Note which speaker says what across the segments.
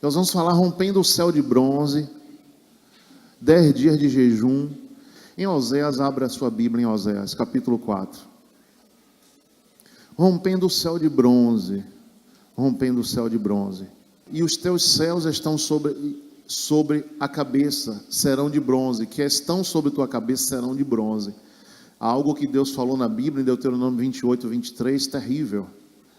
Speaker 1: Nós vamos falar rompendo o céu de bronze, 10 dias de jejum. Em Oséias, abra a sua Bíblia em Oséias, capítulo 4. Rompendo o céu de bronze, rompendo o céu de bronze. E os teus céus estão sobre a cabeça, serão de bronze, que estão sobre tua cabeça serão de bronze. Algo que Deus falou na Bíblia, em Deuteronômio 28, 23, terrível.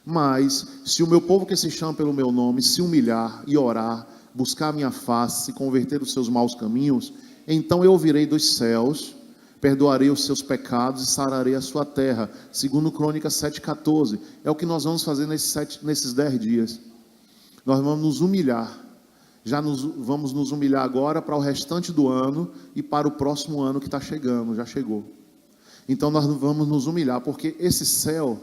Speaker 1: Mas, se o meu povo que se chama pelo meu nome se humilhar e orar, buscar a minha face, se converter dos seus maus caminhos, então eu ouvirei dos céus, perdoarei os seus pecados e sararei a sua terra. Segundo Crônicas 7,14. É o que nós vamos fazer nesses 10 dias. Nós vamos nos humilhar. Vamos nos humilhar agora para o restante do ano e para o próximo ano que está chegando, já chegou. Então nós vamos nos humilhar, porque esse céu,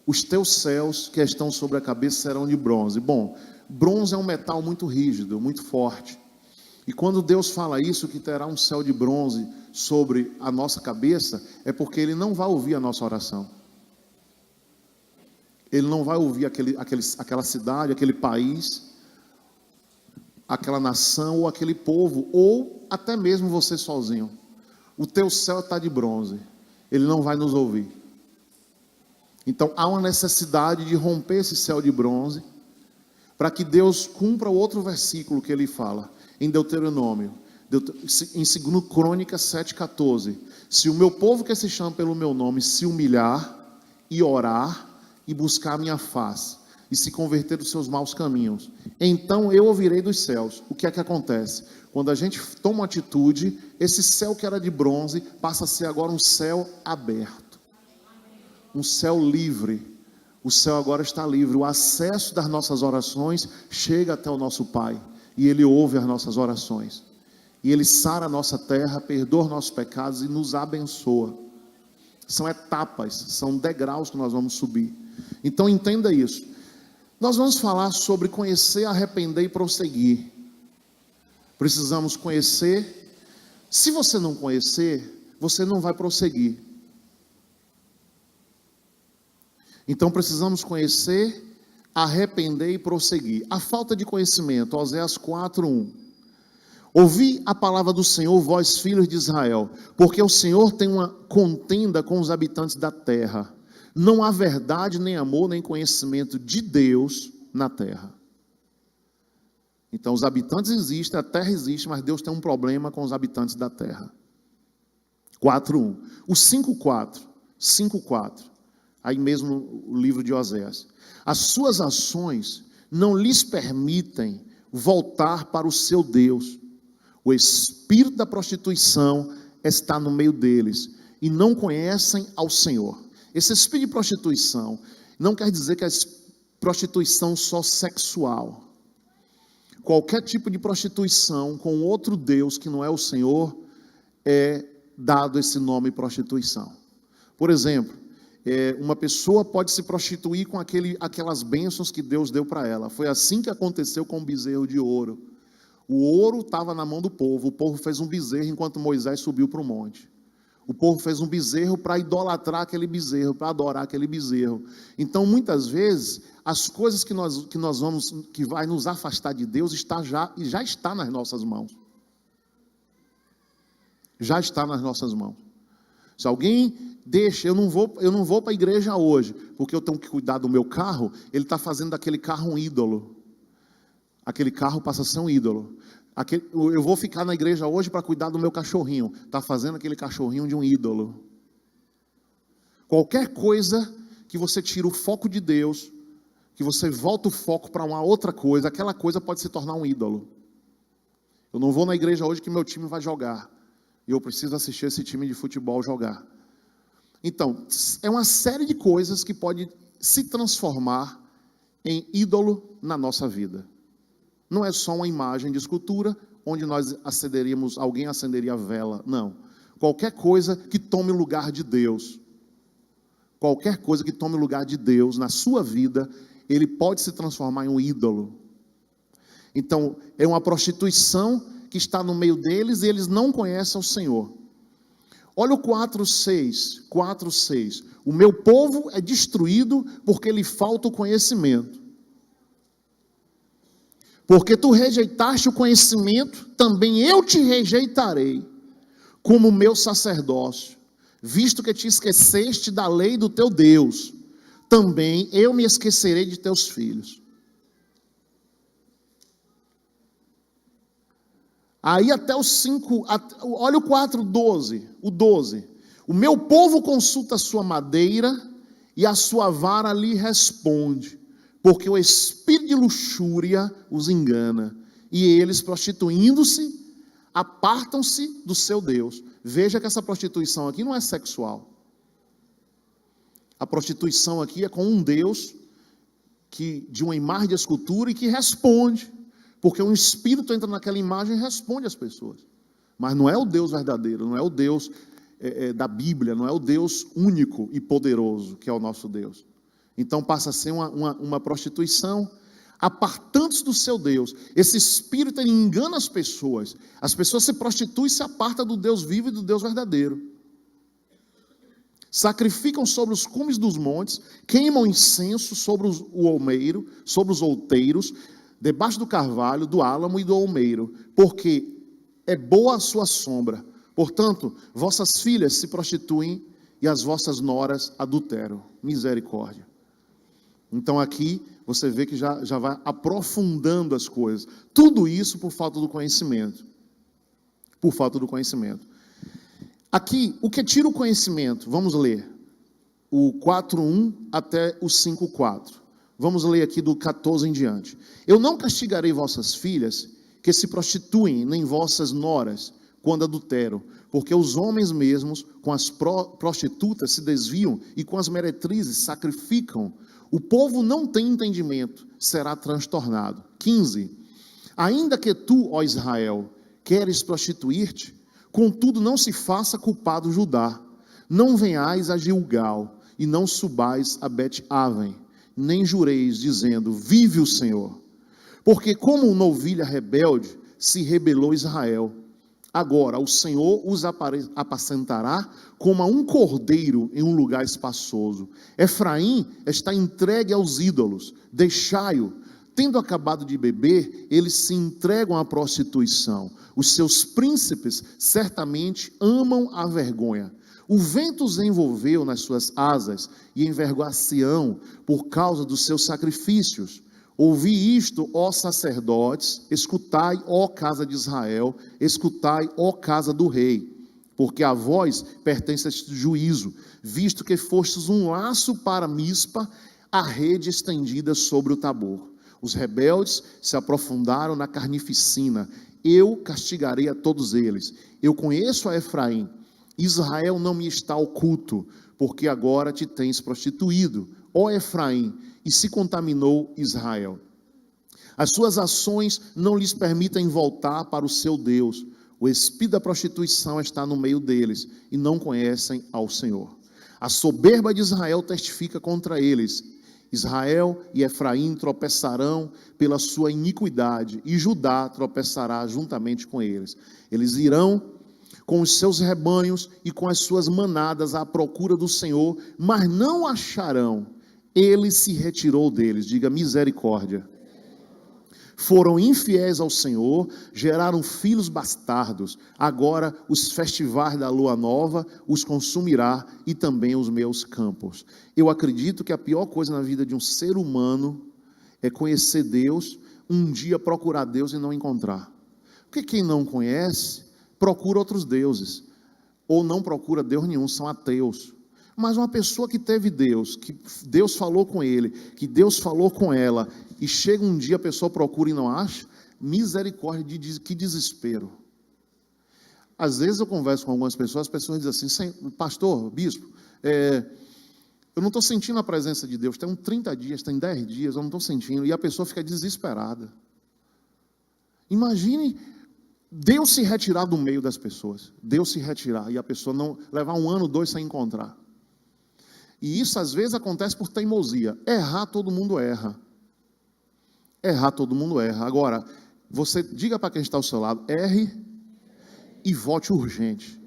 Speaker 1: os teus céus que estão sobre a cabeça serão de bronze. Bom, bronze é um metal muito rígido, muito forte. E quando Deus fala isso, que terá um céu de bronze sobre a nossa cabeça, é porque Ele não vai ouvir a nossa oração. Ele não vai ouvir aquela cidade, aquele país, aquela nação ou aquele povo, ou até mesmo você sozinho. O teu céu está de bronze. Ele não vai nos ouvir. Então há uma necessidade de romper esse céu de bronze, para que Deus cumpra o outro versículo que ele fala, em Deuteronômio, em 2 Crônicas 7,14. Se o meu povo que se chama pelo meu nome se humilhar e orar e buscar a minha face e se converter dos seus maus caminhos, então eu ouvirei dos céus. O que é que acontece? Quando a gente toma uma atitude, esse céu que era de bronze passa a ser agora um céu aberto, um céu livre. O céu agora está livre. O acesso das nossas orações chega até o nosso Pai, e Ele ouve as nossas orações, e Ele sara a nossa terra, perdoa os nossos pecados e nos abençoa. São etapas, são degraus que nós vamos subir. Então entenda isso. Nós vamos falar sobre conhecer, arrepender e prosseguir. Precisamos conhecer. Se você não conhecer, você não vai prosseguir. Então precisamos conhecer, arrepender e prosseguir. A falta de conhecimento, Oséias 4:1. Ouvi a palavra do Senhor, vós filhos de Israel, porque o Senhor tem uma contenda com os habitantes da terra. Não há verdade, nem amor, nem conhecimento de Deus na terra. Então os habitantes existem, a terra existe, mas Deus tem um problema com os habitantes da terra. 4:1. O 5:4. Aí mesmo o livro de Oséias. As suas ações não lhes permitem voltar para o seu Deus. O espírito da prostituição está no meio deles e não conhecem ao Senhor. Esse espírito de prostituição não quer dizer que é prostituição só sexual. Qualquer tipo de prostituição com outro Deus que não é o Senhor é dado esse nome prostituição. Por exemplo, uma pessoa pode se prostituir com aquelas bênçãos que Deus deu para ela. Foi assim que aconteceu com o bezerro de ouro. O ouro estava na mão do povo. O povo fez um bezerro enquanto Moisés subiu para o monte. O povo fez um bezerro para idolatrar aquele bezerro, para adorar aquele bezerro. Então, muitas vezes, as coisas que vai nos afastar de Deus já está nas nossas mãos. Já está nas nossas mãos. Se alguém deixa, eu não vou para a igreja hoje, porque eu tenho que cuidar do meu carro, ele está fazendo daquele carro um ídolo. Aquele carro passa a ser um ídolo. Eu vou ficar na igreja hoje para cuidar do meu cachorrinho. Está fazendo aquele cachorrinho de um ídolo. Qualquer coisa que você tira o foco de Deus, que você volta o foco para uma outra coisa, aquela coisa pode se tornar um ídolo. Eu não vou na igreja hoje que meu time vai jogar. E eu preciso assistir esse time de futebol jogar. Então, é uma série de coisas que pode se transformar em ídolo na nossa vida. Não é só uma imagem de escultura, onde alguém acenderia a vela. Não. Qualquer coisa que tome o lugar de Deus. Qualquer coisa que tome o lugar de Deus na sua vida, ele pode se transformar em um ídolo. Então, é uma prostituição que está no meio deles e eles não conhecem o Senhor. Olha o 4:6. O meu povo é destruído porque lhe falta o conhecimento. Porque tu rejeitaste o conhecimento, também eu te rejeitarei, como meu sacerdócio, visto que te esqueceste da lei do teu Deus, também eu me esquecerei de teus filhos. Aí até os 5, olha o 4, 12, o 12. O meu povo consulta a sua madeira e a sua vara lhe responde, porque o espírito de luxúria os engana, e eles, prostituindo-se, apartam-se do seu Deus. Veja que essa prostituição aqui não é sexual. A prostituição aqui é com um Deus de uma imagem de escultura e que responde. Porque um espírito entra naquela imagem e responde às pessoas. Mas não é o Deus verdadeiro, não é o Deus da Bíblia, não é o Deus único e poderoso que é o nosso Deus. Então passa a ser uma prostituição, apartando-se do seu Deus. Esse espírito ele engana as pessoas se prostituem e se apartam do Deus vivo e do Deus verdadeiro. Sacrificam sobre os cumes dos montes, queimam incenso sobre o olmeiro, sobre os outeiros, debaixo do carvalho, do álamo e do olmeiro, porque é boa a sua sombra. Portanto, vossas filhas se prostituem e as vossas noras adulteram. Misericórdia. Então aqui você vê que já vai aprofundando as coisas. Tudo isso por falta do conhecimento. Por falta do conhecimento. Aqui, o que tira o conhecimento? Vamos ler o 4:1 até o 5:4. Vamos ler aqui do 14 em diante. Eu não castigarei vossas filhas que se prostituem, nem vossas noras, quando adulteram, porque os homens mesmos com as prostitutas se desviam e com as meretrizes sacrificam. O povo não tem entendimento, será transtornado. 15. Ainda que tu, ó Israel, queres prostituir-te, contudo não se faça culpado Judá. Não venhais a Gilgal e não subais a Bet-Aven, nem jureis, dizendo, vive o Senhor. Porque como novilha rebelde, se rebelou Israel. Agora o Senhor os apacentará como a um cordeiro em um lugar espaçoso. Efraim está entregue aos ídolos, deixai-o. Tendo acabado de beber, eles se entregam à prostituição. Os seus príncipes certamente amam a vergonha. O vento os envolveu nas suas asas e envergou Sião por causa dos seus sacrifícios. Ouvi isto, ó sacerdotes, escutai, ó casa de Israel, escutai, ó casa do rei, porque a vós pertence este juízo, visto que fostes um laço para Mispa, a rede estendida sobre o Tabor. Os rebeldes se aprofundaram na carnificina, eu castigarei a todos eles. Eu conheço a Efraim, Israel não me está oculto, porque agora te tens prostituído, ó Efraim, e se contaminou Israel. As suas ações não lhes permitem voltar para o seu Deus. O espírito da prostituição está no meio deles, e não conhecem ao Senhor. A soberba de Israel testifica contra eles. Israel e Efraim tropeçarão pela sua iniquidade, e Judá tropeçará juntamente com eles. Eles irão com os seus rebanhos e com as suas manadas à procura do Senhor, mas não acharão. Ele se retirou deles, diga misericórdia. Foram infiéis ao Senhor, geraram filhos bastardos. Agora os festivais da lua nova os consumirá e também os meus campos. Eu acredito que a pior coisa na vida de um ser humano é conhecer Deus, um dia procurar Deus e não encontrar. Porque quem não conhece, procura outros deuses, ou não procura Deus nenhum, são ateus. Mas uma pessoa que teve Deus, que Deus falou com ele, que Deus falou com ela, e chega um dia a pessoa procura e não acha, misericórdia, que desespero. Às vezes eu converso com algumas pessoas, as pessoas dizem assim, pastor, bispo, eu não estou sentindo a presença de Deus, tem 30 dias, tem 10 dias, eu não estou sentindo, e a pessoa fica desesperada. Imagine Deus se retirar do meio das pessoas, Deus se retirar, e a pessoa não levar 1 ano, 2 sem encontrar. E isso às vezes acontece por teimosia. Errar todo mundo erra. Errar todo mundo erra. Agora, você diga para quem está ao seu lado, erre e volte urgente.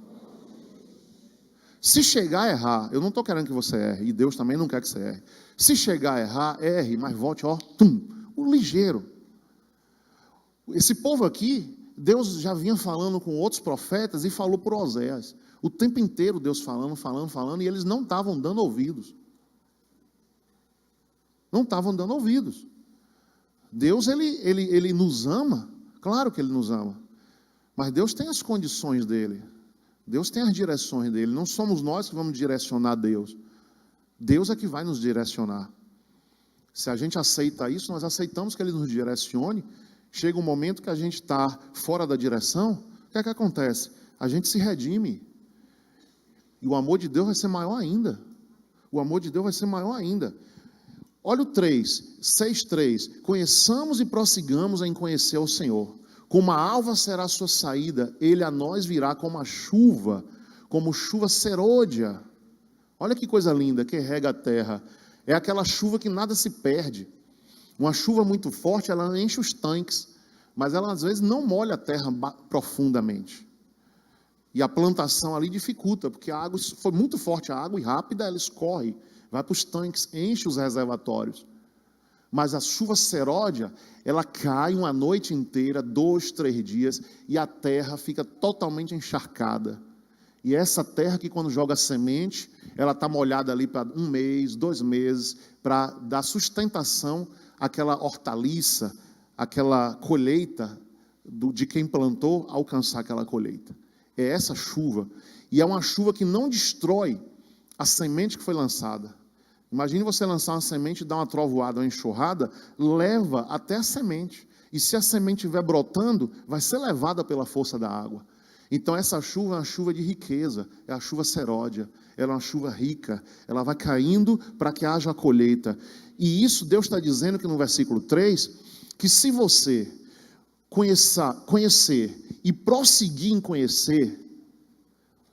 Speaker 1: Se chegar a errar, eu não estou querendo que você erre, e Deus também não quer que você erre. Se chegar a errar, erre, mas volte, o ligeiro. Esse povo aqui, Deus já vinha falando com outros profetas e falou por Oséias. O tempo inteiro Deus falando, e eles não estavam dando ouvidos. Não estavam dando ouvidos. Deus, ele nos ama, claro que Ele nos ama. Mas Deus tem as condições dEle. Deus tem as direções dEle. Não somos nós que vamos direcionar Deus. Deus é que vai nos direcionar. Se a gente aceita isso, nós aceitamos que Ele nos direcione. Chega um momento que a gente está fora da direção, o que é que acontece? A gente se redime. E o amor de Deus vai ser maior ainda. O amor de Deus vai ser maior ainda. Olha o 3, 6:3. Conheçamos e prossigamos em conhecer o Senhor. Como a alva será a sua saída, Ele a nós virá como chuva serôdia. Olha que coisa linda, que rega a terra. É aquela chuva que nada se perde. Uma chuva muito forte, ela enche os tanques, mas ela às vezes não molha a terra profundamente. E a plantação ali dificulta, porque a água foi muito forte, a água e rápida, ela escorre, vai para os tanques, enche os reservatórios. Mas a chuva seródia, ela cai uma noite inteira, 2, 3 dias, e a terra fica totalmente encharcada. E essa terra que quando joga semente, ela está molhada ali para 1 mês, 2 meses, para dar sustentação àquela hortaliça, àquela colheita de quem plantou alcançar aquela colheita. É essa chuva. E é uma chuva que não destrói a semente que foi lançada. Imagine você lançar uma semente, dar uma trovoada, uma enxurrada, leva até a semente. E se a semente estiver brotando, vai ser levada pela força da água. Então essa chuva é uma chuva de riqueza, é a chuva seródia, ela é uma chuva rica, ela vai caindo para que haja a colheita. E isso Deus está dizendo que no versículo 3, que se você conhecer e prosseguir em conhecer,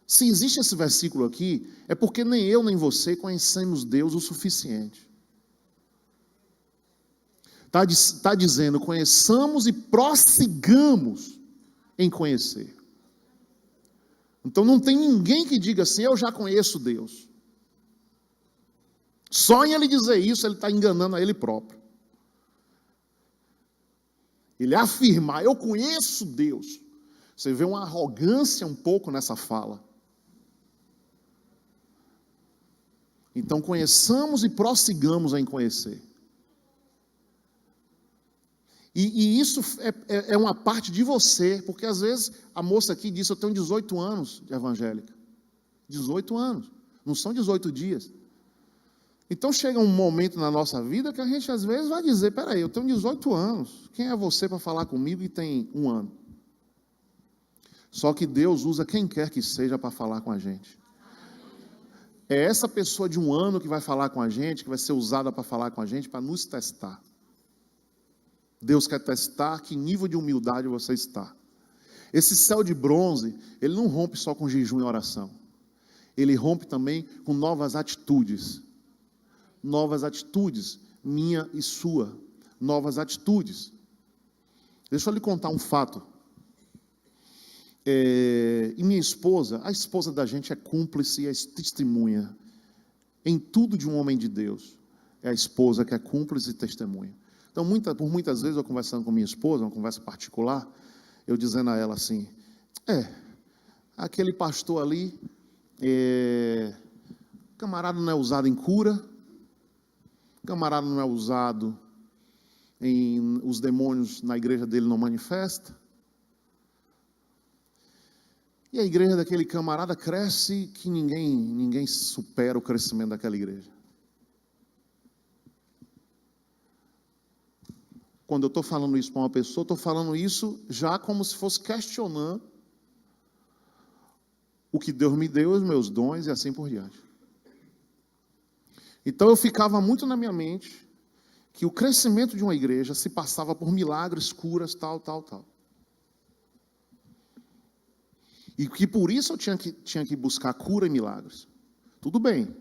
Speaker 1: se existe esse versículo aqui, é porque nem eu nem você conhecemos Deus o suficiente. Está dizendo, conheçamos e prossigamos em conhecer. Então não tem ninguém que diga assim, eu já conheço Deus. Só em ele dizer isso, ele está enganando a ele próprio. Ele afirmar, eu conheço Deus. Você vê uma arrogância um pouco nessa fala. Então conheçamos e prossigamos em conhecer. E isso é uma parte de você, porque às vezes a moça aqui disse, eu tenho 18 anos de evangélica. 18 anos, não são 18 dias. Então chega um momento na nossa vida que a gente às vezes vai dizer, peraí, eu tenho 18 anos, quem é você para falar comigo e tem 1 ano? Só que Deus usa quem quer que seja para falar com a gente. É essa pessoa de 1 ano que vai falar com a gente, que vai ser usada para falar com a gente, para nos testar. Deus quer testar que nível de humildade você está. Esse céu de bronze, ele não rompe só com jejum e oração. Ele rompe também com novas atitudes. Novas atitudes, minha e sua. Novas atitudes. Deixa eu lhe contar um fato. E minha esposa, a esposa da gente é cúmplice e é testemunha. Em tudo de um homem de Deus. É a esposa que é cúmplice e testemunha. Então, por muitas vezes, eu conversando com minha esposa, uma conversa particular, eu dizendo a ela assim, aquele pastor ali, camarada não é usado em cura, camarada não é usado os demônios na igreja dele não manifestam, e a igreja daquele camarada cresce que ninguém supera o crescimento daquela igreja. Quando eu estou falando isso para uma pessoa, estou falando isso já como se fosse questionando o que Deus me deu, os meus dons e assim por diante. Então eu ficava muito na minha mente que o crescimento de uma igreja se passava por milagres, curas, tal. E que por isso eu tinha que buscar cura e milagres. Tudo bem,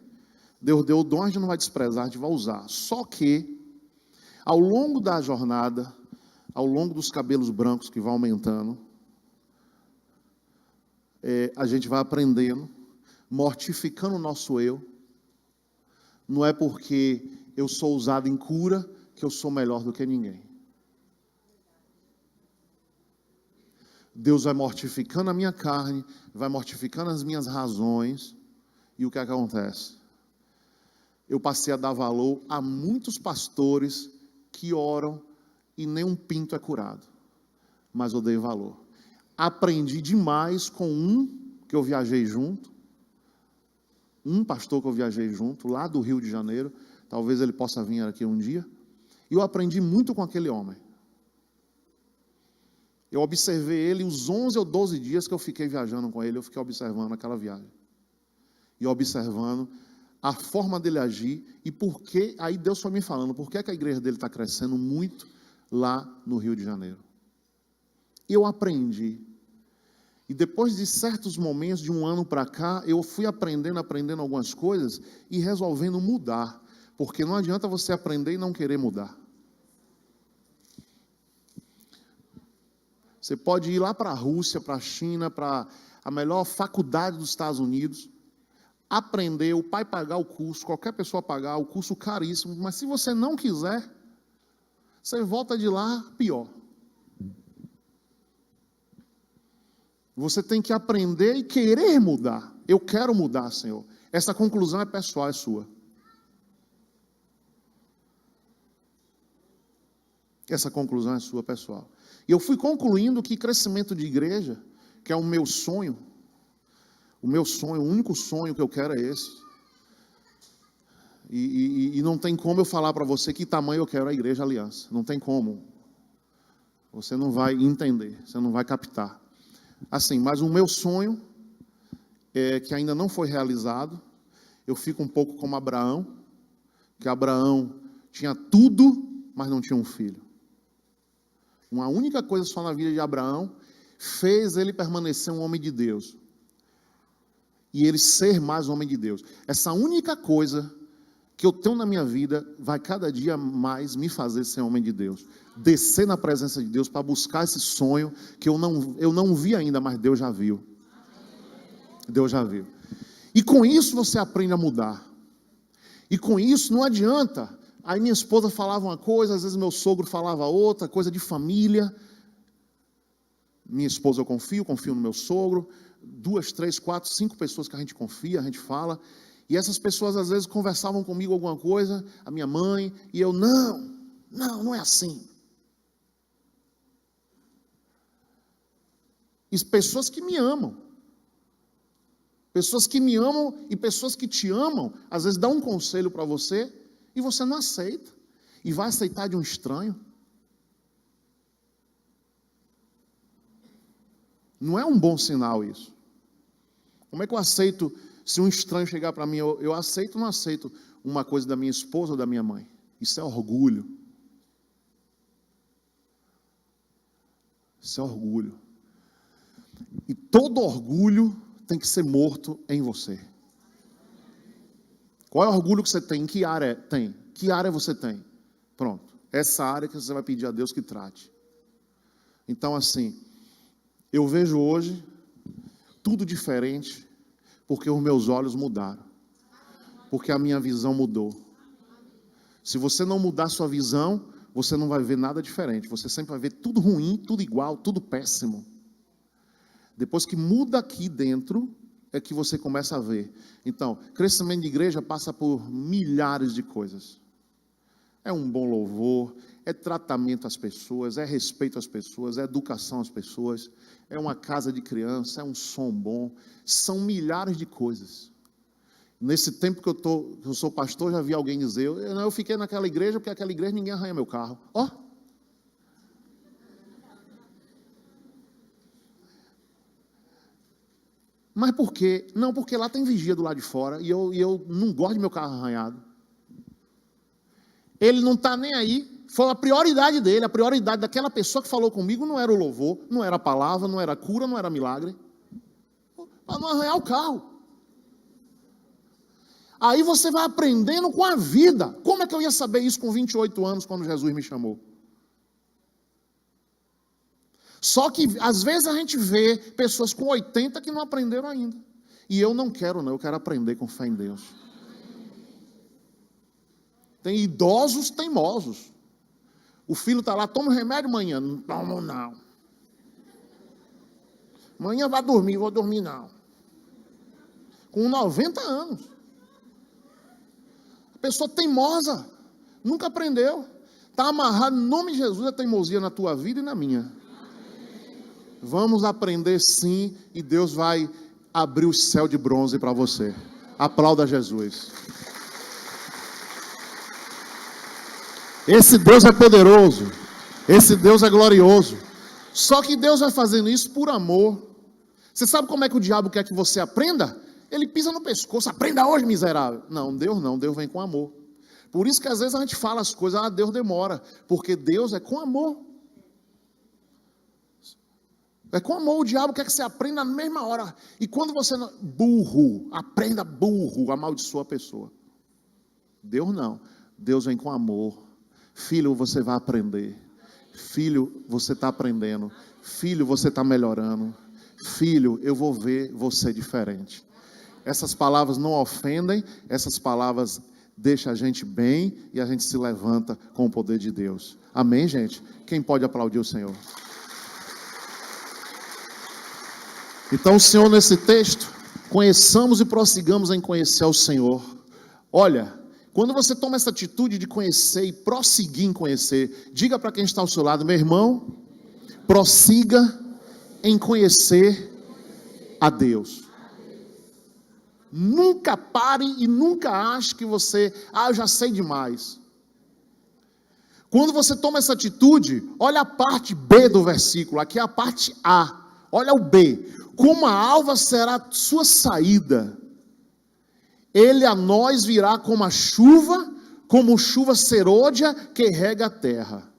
Speaker 1: Deus deu o dom, a gente não vai desprezar, a gente vai usar. Só que ao longo da jornada, ao longo dos cabelos brancos que vão aumentando, a gente vai aprendendo, mortificando o nosso eu. Não é porque eu sou usado em cura que eu sou melhor do que ninguém. Deus vai mortificando a minha carne, vai mortificando as minhas razões, e o que é que acontece? Eu passei a dar valor a muitos pastores que oram e nem um pinto é curado, mas eu dei valor. Aprendi demais com um que eu viajei junto, um pastor que eu viajei junto, lá do Rio de Janeiro, talvez ele possa vir aqui um dia, e eu aprendi muito com aquele homem. Eu observei ele os 11 ou 12 dias que eu fiquei viajando com ele, eu fiquei observando aquela viagem. E observando a forma dele agir e por que, aí Deus foi me falando, por que a igreja dele está crescendo muito lá no Rio de Janeiro. Eu aprendi. E depois de certos momentos, de um ano para cá, eu fui aprendendo algumas coisas e resolvendo mudar. Porque não adianta você aprender e não querer mudar. Você pode ir lá para a Rússia, para a China, para a melhor faculdade dos Estados Unidos, aprender, o pai pagar o curso, qualquer pessoa pagar, o curso caríssimo, mas se você não quiser, você volta de lá pior. Você tem que aprender e querer mudar. Eu quero mudar, Senhor. Essa conclusão é pessoal, é sua. Essa conclusão é sua, pessoal. E eu fui concluindo que crescimento de igreja, que é o meu sonho, o único sonho que eu quero é esse. E não tem como eu falar para você que tamanho eu quero a Igreja Aliança. Não tem como. Você não vai entender, você não vai captar. Assim, mas o meu sonho, que ainda não foi realizado, eu fico um pouco como Abraão, que Abraão tinha tudo, mas não tinha um filho. Uma única coisa só na vida de Abraão fez ele permanecer um homem de Deus. E ele ser mais homem de Deus. Essa única coisa que eu tenho na minha vida vai cada dia mais me fazer ser homem de Deus. Descer na presença de Deus para buscar esse sonho que eu não vi ainda, mas Deus já viu. Deus já viu. E com isso você aprende a mudar. E com isso não adianta. Aí minha esposa falava uma coisa, às vezes meu sogro falava outra, coisa de família. Minha esposa eu confio no meu sogro. 2, 3, 4, 5 pessoas que a gente confia, a gente fala. E essas pessoas às vezes conversavam comigo alguma coisa, a minha mãe, e eu, não é assim. E pessoas que me amam. Pessoas que me amam e pessoas que te amam, às vezes dão um conselho para você e você não aceita. E vai aceitar de um estranho. Não é um bom sinal isso. Como é que eu aceito, se um estranho chegar para mim, eu aceito ou não aceito uma coisa da minha esposa ou da minha mãe? Isso é orgulho. Isso é orgulho. E todo orgulho tem que ser morto em você. Qual é o orgulho que você tem? Em que área tem? Que área você tem? Pronto. Essa área que você vai pedir a Deus que trate. Então, assim, eu vejo hoje tudo diferente, porque os meus olhos mudaram. Porque a minha visão mudou. Se você não mudar sua visão, você não vai ver nada diferente. Você sempre vai ver tudo ruim, tudo igual, tudo péssimo. Depois que muda aqui dentro, é que você começa a ver. Então, crescimento de igreja passa por milhares de coisas. É um bom louvor, é tratamento às pessoas, é respeito às pessoas, é educação às pessoas, é uma casa de criança, é um som bom. São milhares de coisas. Nesse tempo que eu sou pastor, já vi alguém dizer, eu fiquei naquela igreja, porque aquela igreja ninguém arranha meu carro. Ó! Mas por quê? Não, porque lá tem vigia do lado de fora, e eu não gosto de meu carro arranhado. Ele não está nem aí. Foi a prioridade dele, a prioridade daquela pessoa que falou comigo não era o louvor, não era a palavra, não era a cura, não era milagre. Para não arranhar o carro. Aí você vai aprendendo com a vida. Como é que eu ia saber isso com 28 anos, quando Jesus me chamou? Só que, às vezes, a gente vê pessoas com 80 que não aprenderam ainda. E eu não quero, eu quero aprender com fé em Deus. Tem idosos teimosos. O filho está lá, toma o remédio amanhã. Não tomo, não. Amanhã vai dormir, vou dormir não. Com 90 anos. A pessoa teimosa, nunca aprendeu. Está amarrado em nome de Jesus a teimosia na tua vida e na minha. Vamos aprender sim, e Deus vai abrir o céu de bronze para você. Aplauda Jesus. Esse Deus é poderoso. Esse Deus é glorioso. Só que Deus vai fazendo isso por amor. Você sabe como é que o diabo quer que você aprenda? Ele pisa no pescoço. Aprenda hoje, miserável. Não, Deus vem com amor. Por isso que às vezes a gente fala as coisas, Deus demora. Porque Deus é com amor. É com amor. O diabo quer que você aprenda na mesma hora. E quando você não... aprenda burro, amaldiçoa a pessoa. Deus não. Deus vem com amor. Filho, você vai aprender. Filho, você está aprendendo. Filho, você está melhorando. Filho, eu vou ver você diferente. Essas palavras não ofendem, essas palavras deixam a gente bem e a gente se levanta com o poder de Deus. Amém, gente? Quem pode aplaudir o Senhor? Então, o Senhor, nesse texto, conheçamos e prossigamos em conhecer o Senhor. Olha, quando você toma essa atitude de conhecer e prosseguir em conhecer, diga para quem está ao seu lado, meu irmão, prossiga em conhecer a Deus. Nunca pare e nunca ache que você, eu já sei demais. Quando você toma essa atitude, olha a parte B do versículo, aqui é a parte A, olha o B. Como a alva será sua saída, ele a nós virá como chuva serôdia que rega a terra.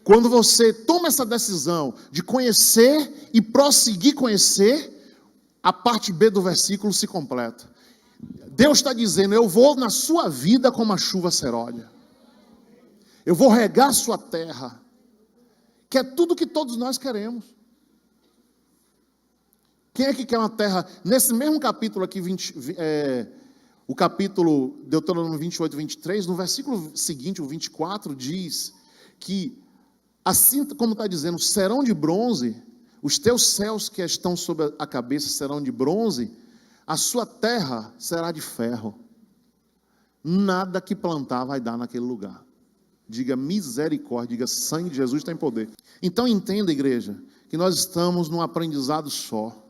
Speaker 1: Quando você toma essa decisão de conhecer e prosseguir conhecer, a parte B do versículo se completa. Deus está dizendo, eu vou na sua vida como a chuva serôdia. Eu vou regar a sua terra, que é tudo que todos nós queremos. Quem é que quer uma terra? Nesse mesmo capítulo aqui, o capítulo Deuteronômio 28, 23, no versículo seguinte, o 24, diz que, assim como está dizendo, serão de bronze, os teus céus que estão sobre a cabeça serão de bronze, a sua terra será de ferro. Nada que plantar vai dar naquele lugar. Diga misericórdia, diga sangue de Jesus tem poder. Então entenda, igreja, que nós estamos num aprendizado só.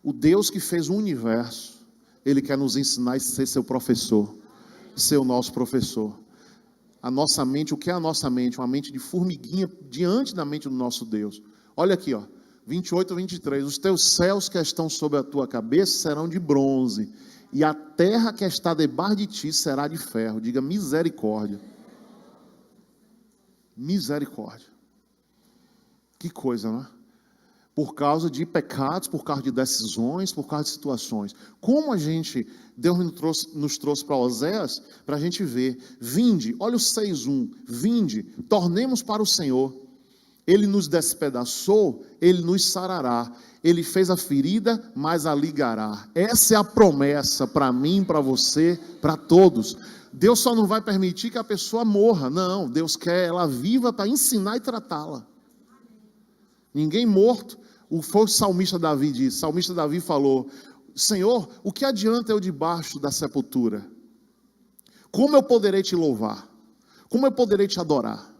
Speaker 1: O Deus que fez o universo, Ele quer nos ensinar a ser seu professor, ser o nosso professor. A nossa mente, o que é a nossa mente? Uma mente de formiguinha diante da mente do nosso Deus. Olha aqui, 28, 23. Os teus céus que estão sobre a tua cabeça serão de bronze, e a terra que está debaixo de ti será de ferro. Diga misericórdia. Misericórdia. Que coisa, não é? Por causa de pecados, por causa de decisões, por causa de situações. Como Deus nos trouxe para Oséias, para a gente ver. Vinde, olha o 6:1. Vinde, tornemos para o Senhor. Ele nos despedaçou, Ele nos sarará. Ele fez a ferida, mas a ligará. Essa é a promessa para mim, para você, para todos. Deus só não vai permitir que a pessoa morra. Não, Deus quer ela viva para ensinar e tratá-la. Ninguém morto. Foi o salmista Davi disse. O salmista Davi falou: Senhor, o que adianta eu debaixo da sepultura? Como eu poderei te louvar? Como eu poderei te adorar?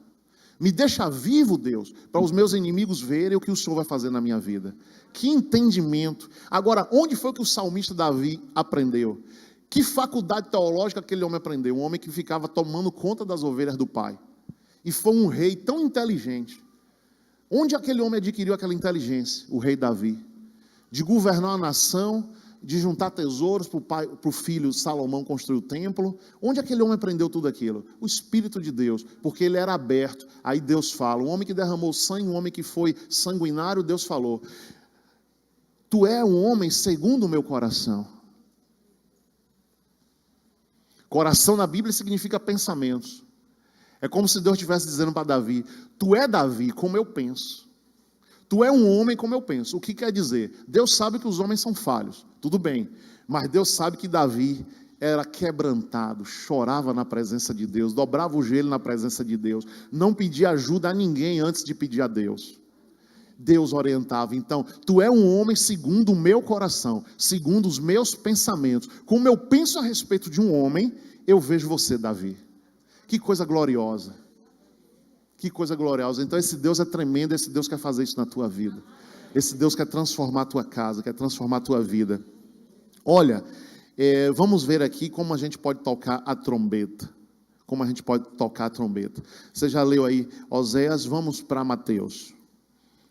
Speaker 1: Me deixa vivo, Deus, para os meus inimigos verem o que o Senhor vai fazer na minha vida. Que entendimento. Agora, onde foi que o salmista Davi aprendeu? Que faculdade teológica aquele homem aprendeu? Um homem que ficava tomando conta das ovelhas do pai. E foi um rei tão inteligente. Onde aquele homem adquiriu aquela inteligência? O rei Davi. De governar a nação, de juntar tesouros para o filho Salomão construir o templo. Onde aquele homem aprendeu tudo aquilo? O Espírito de Deus, porque ele era aberto. Aí Deus fala, um homem que derramou sangue, um homem que foi sanguinário, Deus falou, tu é um homem segundo o meu coração. Coração na Bíblia significa pensamentos. É como se Deus estivesse dizendo para Davi, tu é Davi como eu penso. Tu é um homem como eu penso. O que quer dizer? Deus sabe que os homens são falhos, tudo bem. Mas Deus sabe que Davi era quebrantado, chorava na presença de Deus, dobrava o joelho na presença de Deus, não pedia ajuda a ninguém antes de pedir a Deus. Deus orientava. Então, tu é um homem segundo o meu coração, segundo os meus pensamentos. Como eu penso a respeito de um homem, eu vejo você, Davi. Que coisa gloriosa. Que coisa gloriosa. Então esse Deus é tremendo, esse Deus quer fazer isso na tua vida. Esse Deus quer transformar a tua casa, quer transformar a tua vida. Olha, vamos ver aqui como a gente pode tocar a trombeta. Como a gente pode tocar a trombeta. Você já leu aí Oséias? Vamos para Mateus.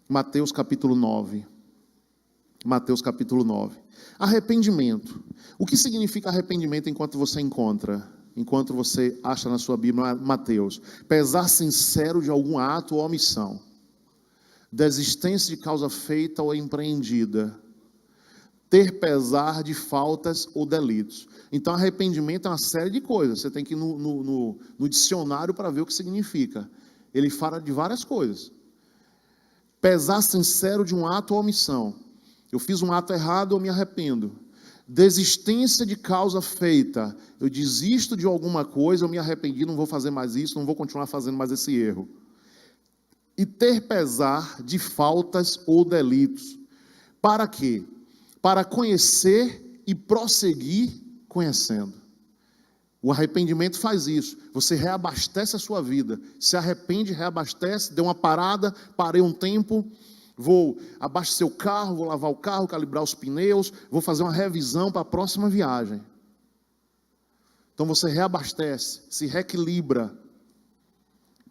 Speaker 1: Mateus capítulo 9. Mateus capítulo 9. Arrependimento. O que significa arrependimento enquanto você acha na sua Bíblia? Mateus. Pesar sincero de algum ato ou omissão. Desistência de causa feita ou empreendida. Ter pesar de faltas ou delitos. Então arrependimento é uma série de coisas. Você tem que ir no dicionário para ver o que significa. Ele fala de várias coisas. Pesar sincero de um ato ou omissão. Eu fiz um ato errado, eu me arrependo. Desistência de causa feita. Eu desisto de alguma coisa, eu me arrependi, não vou fazer mais isso, não vou continuar fazendo mais esse erro. E ter pesar de faltas ou delitos. Para quê? Para conhecer e prosseguir conhecendo. O arrependimento faz isso. Você reabastece a sua vida. Se arrepende, reabastece, deu uma parada, parei um tempo, vou abastecer o carro, vou lavar o carro, calibrar os pneus, vou fazer uma revisão para a próxima viagem. Então você reabastece, se reequilibra.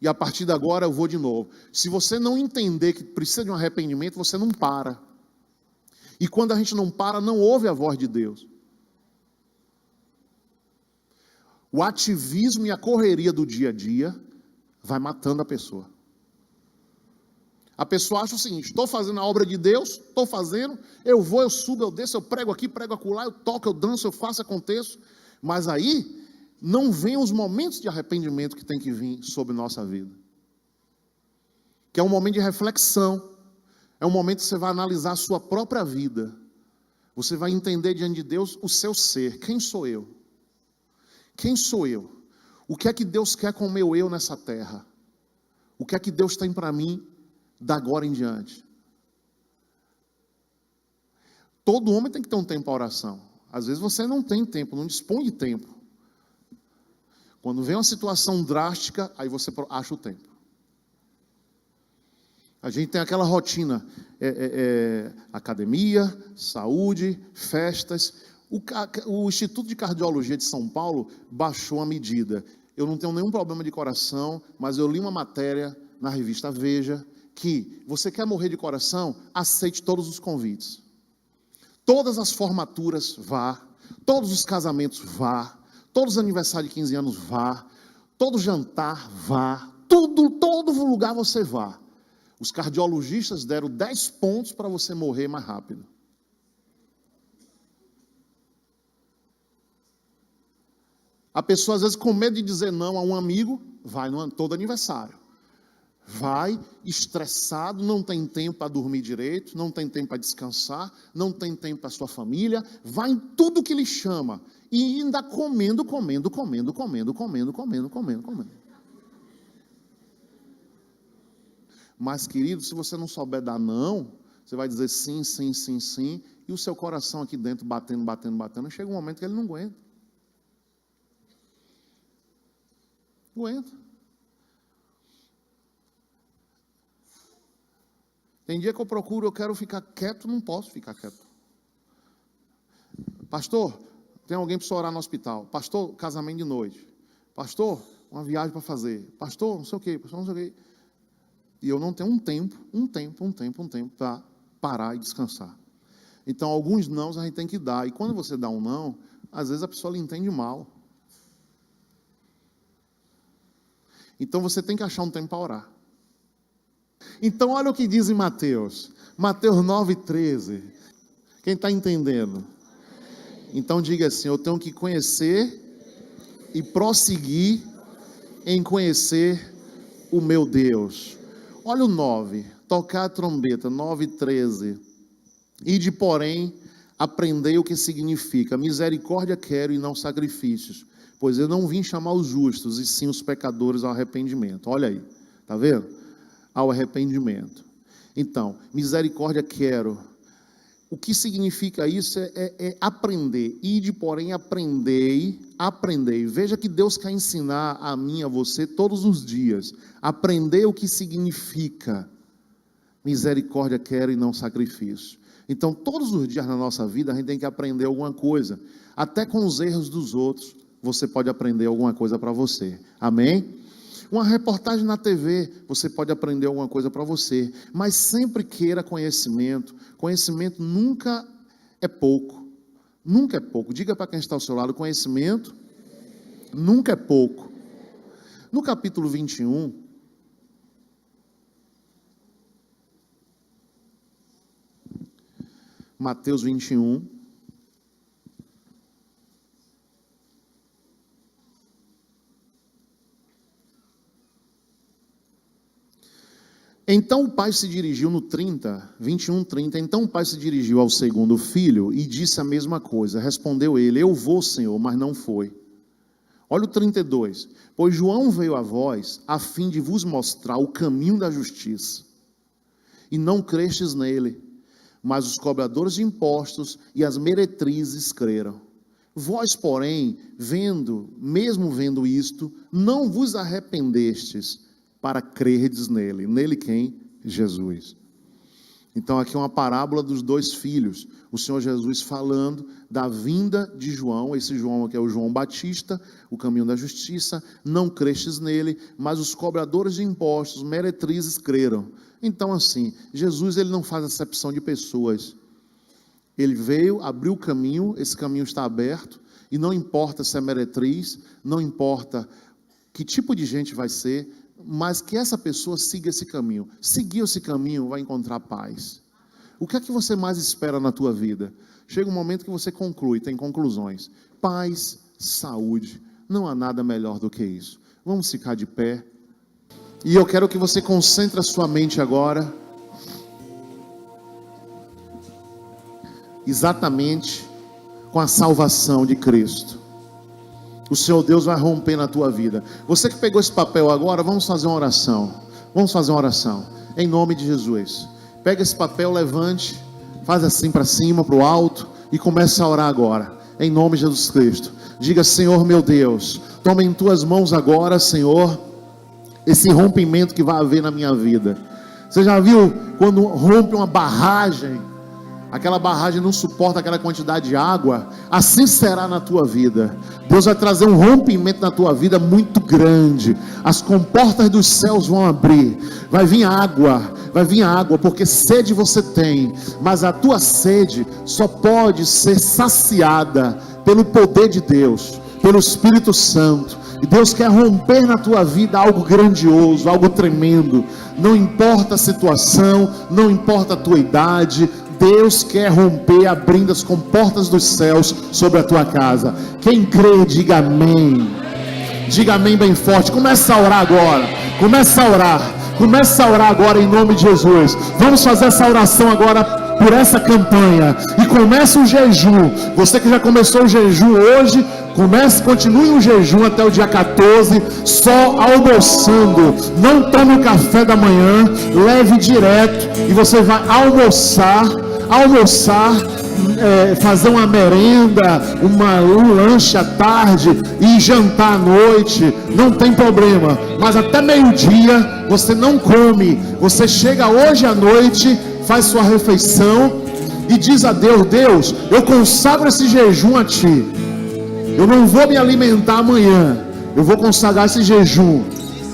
Speaker 1: E a partir de agora eu vou de novo. Se você não entender que precisa de um arrependimento, você não para. E quando a gente não para, não ouve a voz de Deus. O ativismo e a correria do dia a dia vai matando a pessoa. A pessoa acha o seguinte: estou fazendo a obra de Deus, estou fazendo, eu vou, eu subo, eu desço, eu prego aqui, prego acolá, eu toco, eu danço, eu faço, aconteço. Mas aí não vem os momentos de arrependimento que tem que vir sobre nossa vida. Que é um momento de reflexão. É um momento que você vai analisar a sua própria vida. Você vai entender diante de Deus o seu ser. Quem sou eu? Quem sou eu? O que é que Deus quer com o meu eu nessa terra? O que é que Deus tem para mim da agora em diante? Todo homem tem que ter um tempo para oração. Às vezes você não tem tempo, não dispõe de tempo. Quando vem uma situação drástica, aí você acha o tempo. A gente tem aquela rotina, academia, saúde, festas. O Instituto de Cardiologia de São Paulo baixou a medida. Eu não tenho nenhum problema de coração, mas eu li uma matéria na revista Veja, que você quer morrer de coração, aceite todos os convites. Todas as formaturas, vá. Todos os casamentos, vá. Todos os aniversários de 15 anos, vá. Todo jantar, vá. Todo lugar você vá. Os cardiologistas deram 10 pontos para você morrer mais rápido. A pessoa, às vezes, com medo de dizer não a um amigo, vai no todo aniversário. Vai estressado, não tem tempo para dormir direito, não tem tempo para descansar, não tem tempo para sua família, vai em tudo que lhe chama. E ainda comendo. Mas, querido, se você não souber dar não, você vai dizer sim, e o seu coração aqui dentro batendo, chega um momento que ele não aguenta. Não aguenta. Tem dia que eu quero ficar quieto, não posso ficar quieto. Pastor, tem alguém para orar no hospital. Pastor, casamento de noite. Pastor, uma viagem para fazer. Pastor, não sei o quê, pastor, não sei o quê. E eu não tenho um tempo para parar e descansar. Então, alguns nãos a gente tem que dar. E quando você dá um não, às vezes a pessoa lhe entende mal. Então, você tem que achar um tempo para orar. Então, olha o que diz em Mateus. Mateus 9,13. Quem está entendendo? Então, diga assim: eu tenho que conhecer e prosseguir em conhecer o meu Deus. Olha o 9, tocar a trombeta, 9,13. Ide, porém, aprendei o que significa: misericórdia quero e não sacrifícios, pois eu não vim chamar os justos, e sim os pecadores ao arrependimento. Olha aí, está vendo? Ao arrependimento. Então, misericórdia quero. O que significa isso é aprender. Ide, porém, aprendei. Veja que Deus quer ensinar a mim e a você todos os dias. Aprender o que significa misericórdia quero e não sacrifício. Então, todos os dias na nossa vida, a gente tem que aprender alguma coisa. Até com os erros dos outros, você pode aprender alguma coisa para você. Amém? Uma reportagem na TV, você pode aprender alguma coisa para você. Mas sempre queira conhecimento. Conhecimento nunca é pouco. Nunca é pouco. Diga para quem está ao seu lado, conhecimento nunca é pouco. No capítulo 21, Mateus 21, então o pai se dirigiu no 21:30, então o pai se dirigiu ao segundo filho e disse a mesma coisa. Respondeu ele, eu vou, Senhor, mas não foi. Olha o 32, pois João veio a vós, a fim de vos mostrar o caminho da justiça, e não crestes nele, mas os cobradores de impostos e as meretrizes creram. Vós, porém, mesmo vendo isto, não vos arrependestes, para crerdes nele. Nele quem? Jesus. Então aqui é uma parábola dos dois filhos. O Senhor Jesus falando da vinda de João. Esse João aqui é o João Batista, o caminho da justiça. Não crestes nele, mas os cobradores de impostos, meretrizes, creram. Então assim, Jesus ele não faz acepção de pessoas. Ele veio, abriu o caminho, esse caminho está aberto. E não importa se é meretriz, não importa que tipo de gente vai ser, mas que essa pessoa siga esse caminho. Seguir esse caminho vai encontrar paz. O que é que você mais espera na tua vida? Chega um momento que você conclui, tem conclusões. Paz, saúde, não há nada melhor do que isso. Vamos ficar de pé. E eu quero que você concentre a sua mente agora. Exatamente com a salvação de Cristo. O Senhor Deus vai romper na tua vida. Você que pegou esse papel agora, vamos fazer uma oração. Vamos fazer uma oração. Em nome de Jesus. Pega esse papel, levante. Faz assim para cima, para o alto. E comece a orar agora. Em nome de Jesus Cristo. Diga, Senhor meu Deus. Toma em tuas mãos agora, Senhor, esse rompimento que vai haver na minha vida. Você já viu quando rompe uma barragem? Aquela barragem não suporta aquela quantidade de água. Assim será na tua vida. Deus vai trazer um rompimento na tua vida muito grande. As comportas dos céus vão abrir. Vai vir água, porque sede você tem. Mas a tua sede só pode ser saciada pelo poder de Deus, pelo Espírito Santo. E Deus quer romper na tua vida algo grandioso, algo tremendo. Não importa a situação, não importa a tua idade, Deus quer romper, abrindo as comportas dos céus sobre a tua casa. Quem crê, diga amém. Diga amém bem forte. Começa a orar agora. Começa a orar agora em nome de Jesus. Vamos fazer essa oração agora por essa campanha. E começa o jejum. Você que já começou o jejum hoje, continue o jejum até o dia 14, só almoçando. Não tome o café da manhã, leve direto e você vai almoçar, fazer uma merenda, um lanche à tarde e jantar à noite, não tem problema, mas até meio-dia você não come, você chega hoje à noite, faz sua refeição e diz a Deus, Deus, eu consagro esse jejum a Ti, eu não vou me alimentar amanhã, eu vou consagrar esse jejum.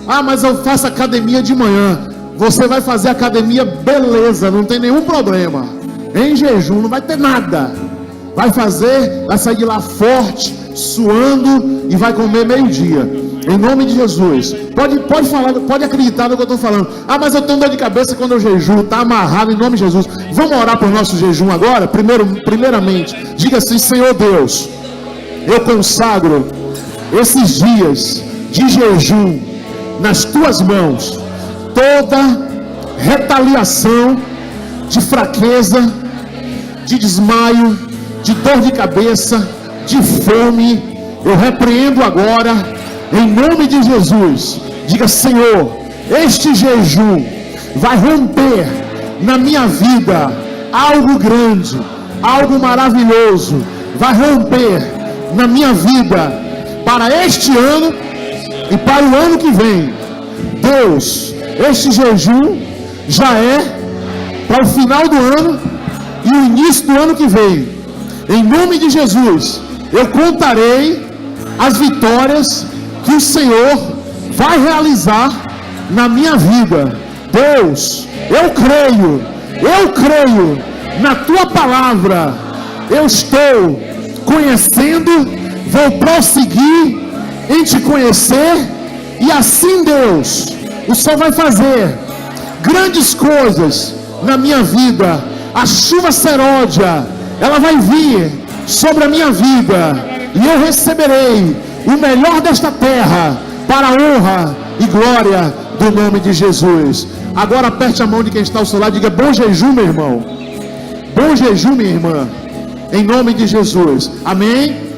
Speaker 1: Ah, mas eu faço academia de manhã. Você vai fazer academia, beleza, não tem nenhum problema. Em jejum não vai ter nada. Vai sair de lá forte, suando e vai comer meio-dia. Em nome de Jesus. Pode falar, pode acreditar no que eu estou falando. Ah, mas eu tenho dor de cabeça quando eu jejuo. Está amarrado em nome de Jesus. Vamos orar por nosso jejum agora? Primeiramente, diga assim, Senhor Deus, eu consagro esses dias de jejum nas tuas mãos. Toda retaliação de fraqueza, de desmaio, de dor de cabeça, de fome, eu repreendo agora, em nome de Jesus. Diga, Senhor, este jejum vai romper na minha vida, algo grande, algo maravilhoso vai romper na minha vida para este ano e para o ano que vem. Deus, este jejum já é para o final do ano e o início do ano que vem. Em nome de Jesus, eu contarei as vitórias que o Senhor vai realizar na minha vida. Deus, eu creio na tua palavra. Eu estou conhecendo, vou prosseguir em te conhecer, e assim, Deus, o Senhor vai fazer grandes coisas na minha vida. A chuva seródia, ela vai vir sobre a minha vida, e eu receberei o melhor desta terra para a honra e glória do nome de Jesus. Agora aperte a mão de quem está ao seu lado e diga: bom jejum, meu irmão. Bom jejum, minha irmã. Em nome de Jesus. Amém.